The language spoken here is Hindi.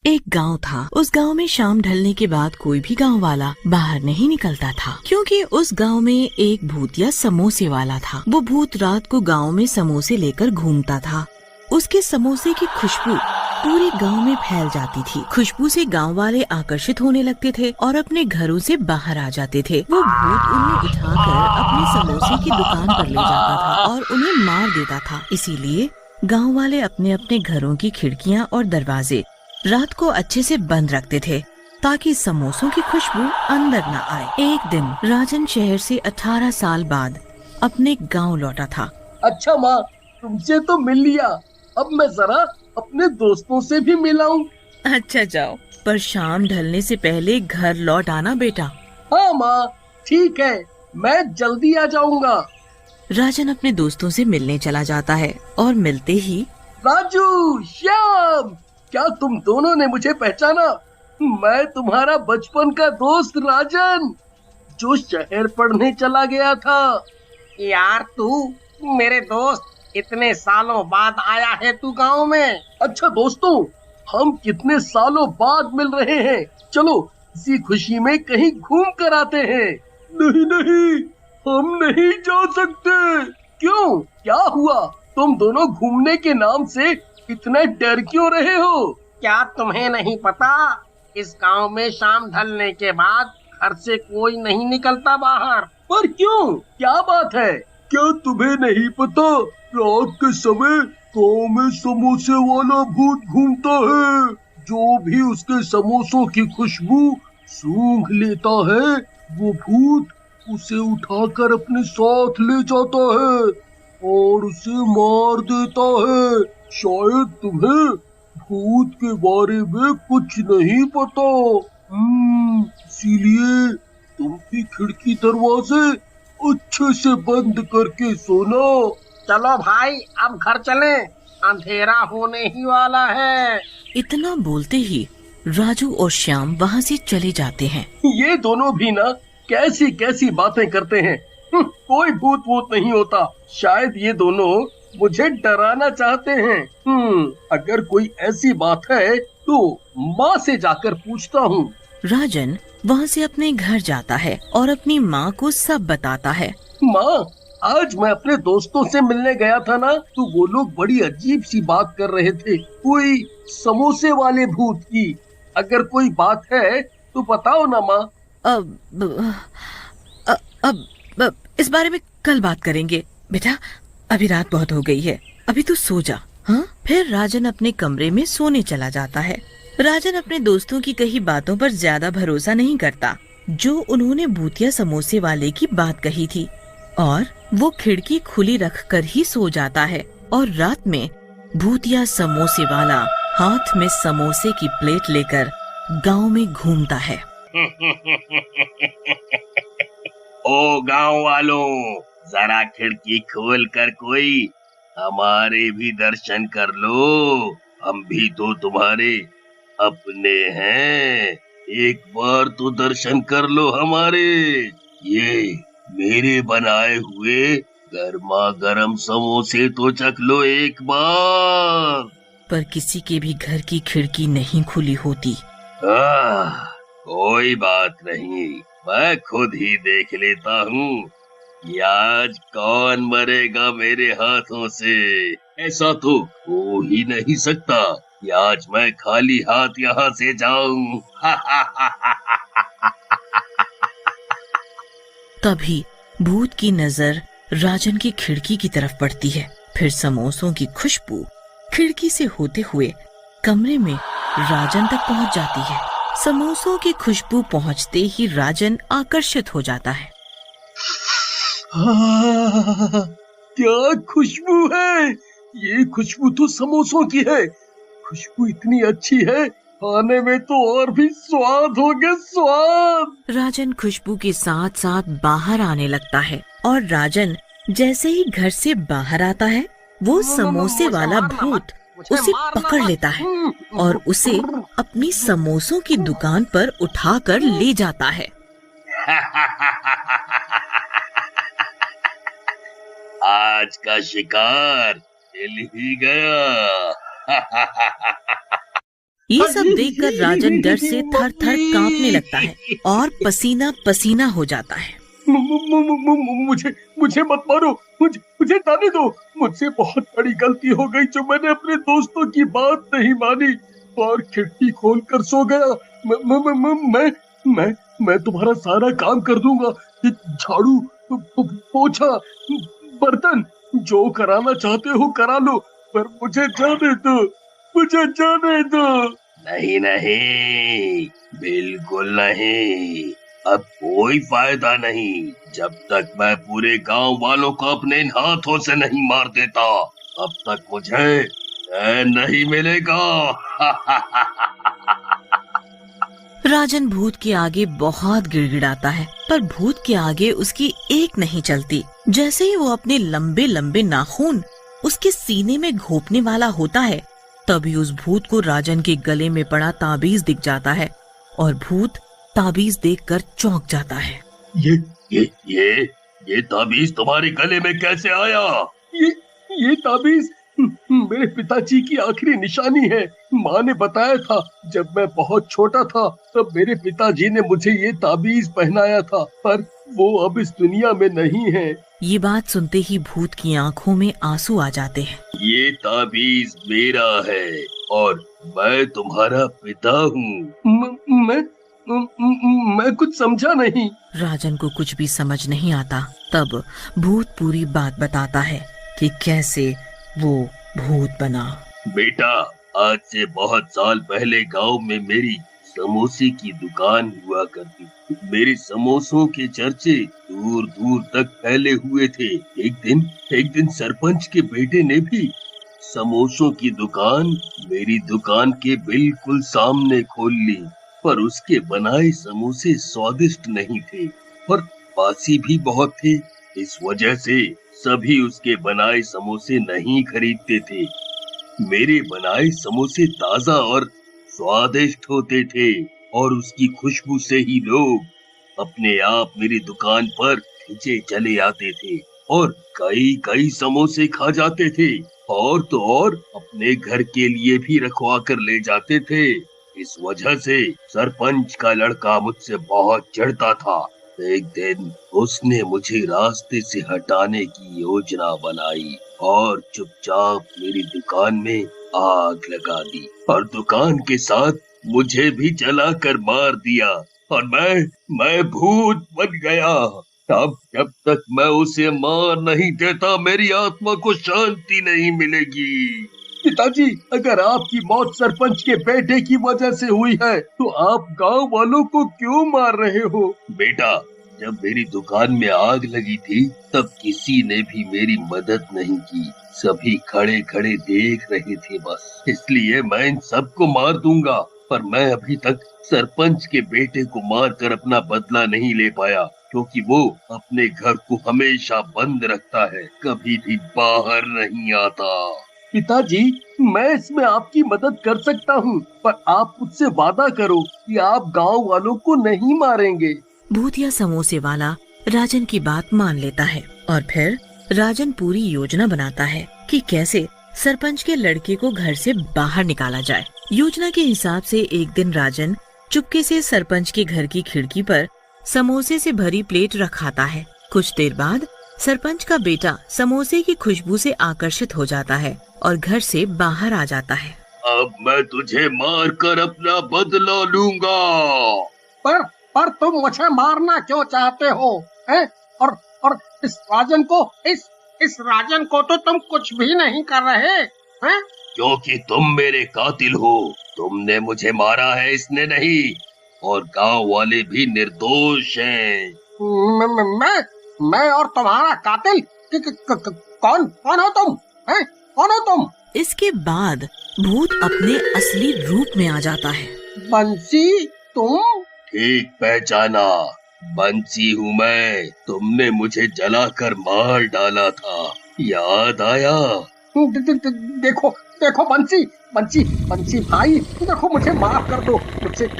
एक गांव था। उस गांव में शाम ढलने के बाद कोई भी गांव वाला बाहर नहीं निकलता था, क्योंकि उस गांव में एक भूतिया समोसे वाला था। वो भूत रात को गांव में समोसे लेकर घूमता था। उसके समोसे की खुशबू पूरे गांव में फैल जाती थी। खुशबू से गांव वाले आकर्षित होने लगते थे और अपने घरों से बाहर आ जाते थे। वो भूत उन्हें उठाकर अपने समोसे की दुकान पर ले जाता था और उन्हें मार देता था। इसीलिए गांव वाले अपने अपने घरों की खिड़कियां और दरवाजे रात को अच्छे से बंद रखते थे, ताकि समोसों की खुशबू अंदर न आए। एक दिन राजन शहर से 18 साल बाद अपने गांव लौटा था। अच्छा माँ, तुमसे तो मिल लिया। अब मैं जरा अपने दोस्तों से भी मिलाऊं। अच्छा जाओ, पर शाम ढलने से पहले घर लौट आना बेटा। हाँ माँ, ठीक है, मैं जल्दी आ जाऊंगा। राजन अपने दोस्तों से मिलने चला जाता है और मिलते ही राजू, श्याम, क्या तुम दोनों ने मुझे पहचाना? मैं तुम्हारा बचपन का दोस्त राजन, जो शहर पढ़ने चला गया था। यार तू मेरे दोस्त, इतने सालों बाद आया है तू गांव में। अच्छा दोस्तों, हम कितने सालों बाद मिल रहे हैं। चलो इसी खुशी में कहीं घूम कर आते हैं। नहीं नहीं, हम नहीं जा सकते। क्यों, क्या हुआ? तुम दोनों घूमने के नाम से इतना डर क्यों रहे हो? क्या तुम्हें नहीं पता, इस गांव में शाम ढलने के बाद घर से कोई नहीं निकलता बाहर। पर क्यों, क्या बात है? क्या तुम्हें नहीं पता, रात के समय गांव में समोसे वाला भूत घूमता है। जो भी उसके समोसों की खुशबू सूंघ लेता है, वो भूत उसे उठाकर अपने साथ ले जाता है और उसे मार देता है। शायद तुम्हें भूत के बारे में कुछ नहीं पता। इसीलिए तुम भी खिड़की दरवाजे अच्छे से बंद करके सोना। चलो भाई, अब घर चलें, अंधेरा होने ही वाला है। इतना बोलते ही राजू और श्याम वहाँ से चले जाते हैं। ये दोनों भी ना कैसी कैसी बातें करते हैं। कोई भूत वूत नहीं होता। शायद ये दोनों मुझे डराना चाहते हैं। अगर कोई ऐसी बात है तो माँ से जाकर पूछता हूँ। राजन वहाँ से अपने घर जाता है और अपनी माँ को सब बताता है। माँ, आज मैं अपने दोस्तों से मिलने गया था ना, तो वो लोग बड़ी अजीब सी बात कर रहे थे, कोई समोसे वाले भूत की। अगर कोई बात है तो बताओ ना माँ। अब इस बारे में कल बात करेंगे बेटा, अभी रात बहुत हो गई है, अभी तू सो जा। हाँ, फिर राजन अपने कमरे में सोने चला जाता है। राजन अपने दोस्तों की कही बातों पर ज्यादा भरोसा नहीं करता, जो उन्होंने भूतिया समोसे वाले की बात कही थी, और वो खिड़की खुली रखकर ही सो जाता है। और रात में भूतिया समोसे वाला हाथ में समोसे की प्लेट लेकर गांव में घूमता है। ओ गांव वालों, जरा खिड़की खोल कर कोई हमारे भी दर्शन कर लो। हम भी तो तुम्हारे अपने हैं। एक बार तो दर्शन कर लो हमारे। ये मेरे बनाए हुए गर्मा गर्म समोसे तो चख लो एक बार। पर किसी के भी घर की खिड़की नहीं खुली होती। कोई बात नहीं, मैं खुद ही देख लेता हूँ कि आज कौन मरेगा मेरे हाथों से। ऐसा तो हो ही नहीं सकता कि आज मैं खाली हाथ यहाँ से जाऊं। तभी भूत की नजर राजन की खिड़की की तरफ पड़ती है। फिर समोसों की खुशबू खिड़की से होते हुए कमरे में राजन तक पहुंच जाती है। समोसों की खुशबू पहुंचते ही राजन आकर्षित हो जाता है। क्या खुशबू है! ये खुशबू तो समोसों की है। खुशबू इतनी अच्छी है, खाने में तो और भी स्वाद हो गया, स्वाद। राजन खुशबू के साथ साथ बाहर आने लगता है, और राजन जैसे ही घर से बाहर आता है, वो समोसे वाला भूत उसे पकड़ लेता है और उसे अपनी समोसों की दुकान पर उठाकर ले जाता है। आज का शिकार मिल ही गया। ये सब देखकर राजन डर से थर थर कांपने लगता है और पसीना पसीना हो जाता है। मुझे मत मारो, मुझे जाने दो। मुझसे बहुत बड़ी गलती हो गई जो मैंने अपने दोस्तों की बात नहीं मानी और खिड़की खोलकर सो गया। मैं तुम्हारा सारा काम कर दूंगा, झाड़ू, पोछा, बर्तन, जो कराना चाहते हो करा लो, पर मुझे जाने दो। नहीं नहीं, बिल्कुल नहीं। अब कोई फायदा नहीं जब तक मैं पूरे गांव वालों को अपने इन हाथों से नहीं मार देता, अब तक मुझे चैन नहीं मिलेगा। राजन भूत के आगे बहुत गिड़गिड़ाता है, पर भूत के आगे उसकी एक नहीं चलती। जैसे ही वो अपने लंबे लंबे नाखून उसके सीने में घोंपने वाला होता है, तभी उस भूत को राजन के गले में पड़ा ताबीज दिख जाता है और भूत ताबीज देखकर चौंक जाता है। ये ताबीज तुम्हारे गले में कैसे आया? ये ताबीज मेरे पिताजी की आखिरी निशानी है। माँ ने बताया था जब मैं बहुत छोटा था तब मेरे पिताजी ने मुझे ये ताबीज पहनाया था, पर वो अब इस दुनिया में नहीं है। ये बात सुनते ही भूत की आंखों में आंसू आ जाते हैं। ये ताबीज मेरा है और मैं तुम्हारा पिता हूँ। मैं कुछ समझा नहीं। राजन को कुछ भी समझ नहीं आता। तब भूत पूरी बात बताता है कि कैसे वो भूत बना। बेटा, आज से बहुत साल पहले गांव में मेरी समोसे की दुकान हुआ करती थी। मेरे समोसों के चर्चे दूर दूर तक फैले हुए थे। एक दिन सरपंच के बेटे ने भी समोसों की दुकान मेरी दुकान के बिल्कुल सामने खोल ली, पर उसके बनाए समोसे स्वादिष्ट नहीं थे और बासी भी बहुत थे। इस वजह से सभी उसके बनाए समोसे नहीं खरीदते थे। मेरे बनाए समोसे ताजा और स्वादिष्ट होते थे और उसकी खुशबू से ही लोग अपने आप मेरी दुकान पर खींचे चले आते थे और कई समोसे खा जाते थे और तो और अपने घर के लिए भी रखवा कर ले जाते थे। इस वजह से सरपंच का लड़का मुझसे बहुत चिढ़ता था। एक दिन उसने मुझे रास्ते से हटाने की योजना बनाई और चुपचाप मेरी दुकान में आग लगा दी और दुकान के साथ मुझे भी जलाकर मार दिया और मैं भूत बन गया। अब जब तक मैं उसे मार नहीं देता मेरी आत्मा को शांति नहीं मिलेगी। पिताजी, अगर आपकी मौत सरपंच के बेटे की वजह से हुई है तो आप गांव वालों को क्यों मार रहे हो? बेटा, जब मेरी दुकान में आग लगी थी तब किसी ने भी मेरी मदद नहीं की। सभी खड़े खड़े देख रहे थे बस। इसलिए मैं इन सबको मार दूंगा, पर मैं अभी तक सरपंच के बेटे को मार कर अपना बदला नहीं ले पाया, क्योंकि वो अपने घर को हमेशा बंद रखता है, कभी भी बाहर नहीं आता। पिताजी, मैं इसमें आपकी मदद कर सकता हूँ, पर आप मुझसे वादा करो कि आप गांव वालों को नहीं मारेंगे। भूतिया समोसे वाला राजन की बात मान लेता है और फिर राजन पूरी योजना बनाता है कि कैसे सरपंच के लड़के को घर से बाहर निकाला जाए। योजना के हिसाब से एक दिन राजन चुपके से सरपंच के घर की खिड़की पर समोसे से भरी प्लेट रखाता है। कुछ देर बाद सरपंच का बेटा समोसे की खुशबू से आकर्षित हो जाता है और घर से बाहर आ जाता है। अब मैं तुझे मार कर अपना बदला लूंगा। पर तुम मुझे मारना क्यों चाहते हो? और इस राजन को तो तुम कुछ भी नहीं कर रहे हैं। क्योंकि तुम मेरे कातिल हो। तुमने मुझे मारा है, इसने नहीं, और गांव वाले भी निर्दोष हैं। मैं और तुम्हारा कातिल? कौन हो तुम? कौन हो तुम? इसके बाद भूत अपने असली रूप में आ जाता है। बंसी, तुम? ठीक पहचाना, बंसी हूँ मैं। तुमने मुझे जलाकर मार डाला था, याद आया? देखो बंसी भाई, देखो मुझे माफ कर दो।